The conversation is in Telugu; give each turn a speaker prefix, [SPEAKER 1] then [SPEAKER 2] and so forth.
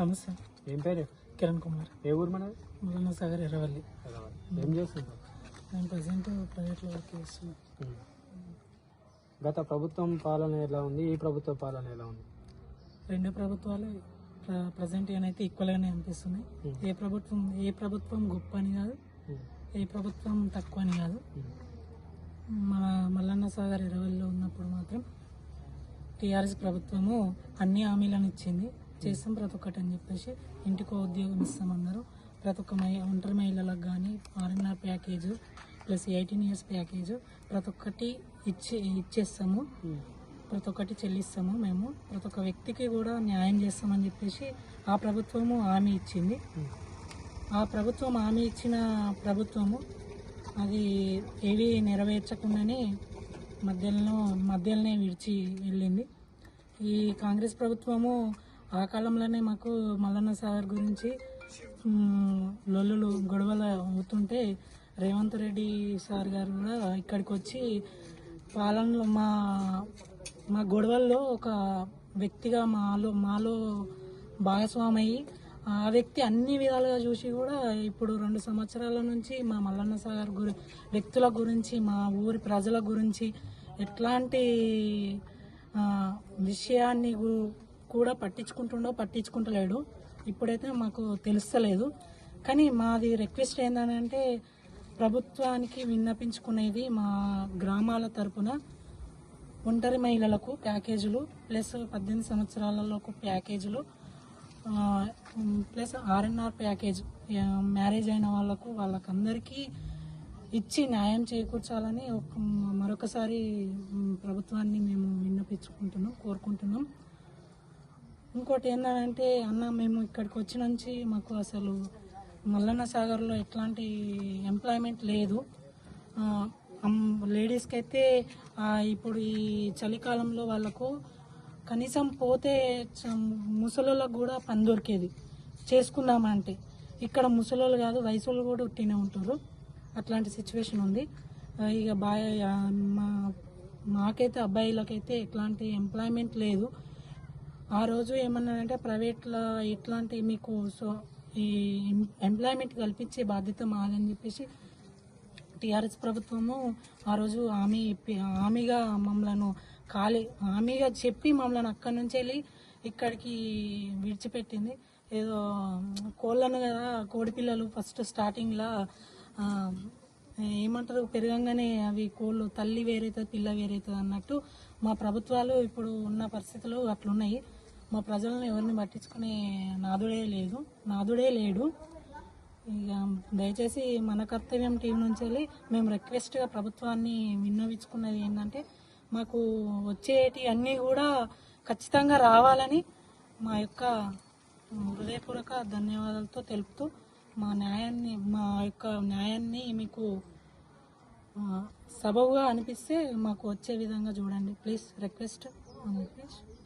[SPEAKER 1] నమస్తే.
[SPEAKER 2] ఏం పేరు?
[SPEAKER 1] కిరణ్ కుమార్.
[SPEAKER 2] ఏ ఊరు మనది?
[SPEAKER 1] మల్లన్న సాగర్ ఎర్రవల్లి.
[SPEAKER 2] ఏం చేస్తున్నావు?
[SPEAKER 1] నేను ప్రజెంట్ ప్రైవేట్లో వర్క్ చేస్తున్నాను.
[SPEAKER 2] గత ప్రభుత్వం పాలన ఎలా ఉంది, ఈ ప్రభుత్వ పాలన ఎలా ఉంది?
[SPEAKER 1] రెండు ప్రభుత్వాలు ప్రజెంట్ ఏనైతే ఈక్వల్గానే అనిపిస్తున్నాయి. ఏ ప్రభుత్వం గొప్ప అని కాదు, ఏ ప్రభుత్వం తక్కువ అని కాదు. మన మల్లన్న సాగర్ ఎర్రవల్లిలో ఉన్నప్పుడు మాత్రం టీఆర్ఎస్ ప్రభుత్వము అన్ని హామీలను ఇచ్చింది. చేస్తాం ప్రతి ఒక్కటి అని చెప్పేసి, ఇంటికో ఉద్యోగం ఇస్తామన్నారు. ప్రతి ఒక్క ఒంటరి మహిళలకు కానీ RNR package plus 18 years package ప్రతి ఒక్కటి ఇచ్చేస్తాము, ప్రతి ఒక్కటి చెల్లిస్తాము. మేము ప్రతి ఒక్క వ్యక్తికి కూడా న్యాయం చేస్తామని చెప్పేసి ఆ ప్రభుత్వము హామీ ఇచ్చింది. ఆ ప్రభుత్వం హామీ ఇచ్చిన అది ఏవి నెరవేర్చకుండానే మధ్యలోనే విడిచి వెళ్ళింది. ఈ కాంగ్రెస్ ప్రభుత్వము ఆ కాలంలోనే మాకు మల్లన్న సాగర్ గురించి గొడవలు అవుతుంటే రేవంత్ రెడ్డి సార్ గారు కూడా ఇక్కడికి వచ్చి పాలనలో మా గొడవల్లో ఒక వ్యక్తిగా మాలో భాగస్వామి అయ్యి, ఆ వ్యక్తి అన్ని విధాలుగా చూసి కూడా ఇప్పుడు 2 సంవత్సరాల నుంచి మా మల్లన్న సాగర్ వ్యక్తుల గురించి, మా ఊరి ప్రజల గురించి ఎట్లాంటి విషయాన్ని కూడా పట్టించుకుంటలేడు. ఇప్పుడైతే మాకు తెలుస్తలేదు. కానీ మాది రిక్వెస్ట్ ఏంటంటే ప్రభుత్వానికి విన్నపించుకునేది, మా గ్రామాల తరపున ఒంటరి మహిళలకు ప్యాకేజీలు ప్లస్ 18 సంవత్సరాలలోకి ప్యాకేజీలు ప్లస్ ఆర్ఎన్ఆర్ ప్యాకేజ్ మ్యారేజ్ అయిన వాళ్ళకందరికీ ఇచ్చి న్యాయం చేకూర్చాలని మరొకసారి ప్రభుత్వాన్ని మేము కోరుకుంటున్నాం. ఇంకోటి ఏంటంటే అన్న, మేము ఇక్కడికి వచ్చి నుంచి మాకు అసలు మల్లన్న సాగర్లో ఎట్లాంటి ఎంప్లాయ్మెంట్ లేదు. లేడీస్కి అయితే ఇప్పుడు ఈ చలికాలంలో వాళ్ళకు కనీసం పోతే ముసలోళ్ళకు కూడా పని దొరికేది చేసుకుందామంటే. ఇక్కడ ముసలోళ్ళు కాదు, వయసులో కూడా ఉట్టినే ఉంటారు. అట్లాంటి సిచ్యువేషన్ ఉంది. ఇక మాకైతే అబ్బాయిలకైతే ఎట్లాంటి ఎంప్లాయ్మెంట్ లేదు. ఆ రోజు ఏమన్నాడంటే ప్రైవేట్లో ఇట్లాంటి మీకు ఈ ఎంప్లాయ్మెంట్ కల్పించే బాధ్యత మాదని చెప్పేసి టీఆర్ఎస్ ప్రభుత్వము ఆ రోజు హామీగా చెప్పి మమ్మల్ని అక్కడి నుంచి వెళ్ళి ఇక్కడికి విడిచిపెట్టింది. ఏదో కోళ్ళను కదా, కోడి పిల్లలు ఫస్ట్ స్టార్టింగ్లో ఏమంటారు, పెరగంగానే అవి కోళ్ళు తల్లి వేరైతుంది పిల్ల వేరైతుంది అన్నట్టు మా ప్రభుత్వాలు ఇప్పుడు ఉన్న పరిస్థితులు అట్లున్నాయి. మా ప్రజలను ఎవరిని పట్టించుకునే నాదుడే లేడు. ఇక దయచేసి మన కర్తవ్యం టీం నుంచి వెళ్ళి మేము రిక్వెస్ట్గా ప్రభుత్వాన్ని విన్నవించుకున్నది ఏంటంటే మాకు వచ్చేటి అన్నీ కూడా ఖచ్చితంగా రావాలని మా యొక్క హృదయపూర్వక ధన్యవాదాలతో తెలుపుతూ మా యొక్క న్యాయాన్ని మీకు సబబుగా అనిపిస్తే మాకు వచ్చే విధంగా చూడండి ప్లీజ్. రిక్వెస్ట్.